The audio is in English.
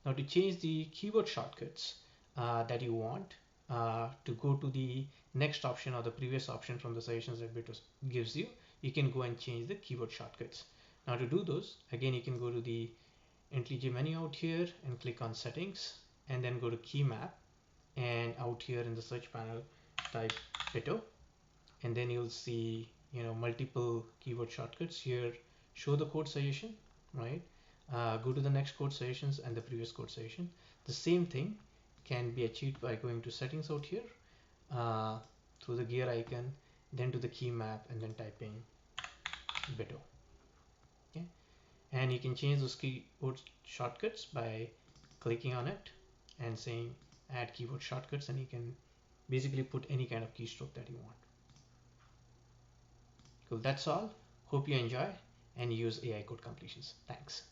Now to change the keyboard shortcuts that you want to go to the next option or the previous option from the suggestions that Bito gives you, you can go and change the keyboard shortcuts. Now to do those, again, you can go to the IntelliJ menu out here and click on settings and then go to key map, and out here in the search panel type Bito, and then you'll see multiple keyboard shortcuts here. Show the code suggestion, right? Go to the next code suggestions and the previous code suggestion. The same thing can be achieved by going to settings out here, through the gear icon, then to the key map, and then typing Bito. Okay, and you can change those keyboard shortcuts by clicking on it and saying add keyboard shortcuts, and you can basically put any kind of keystroke that you want. Cool, that's all. Hope you enjoy and use AI code completions. Thanks.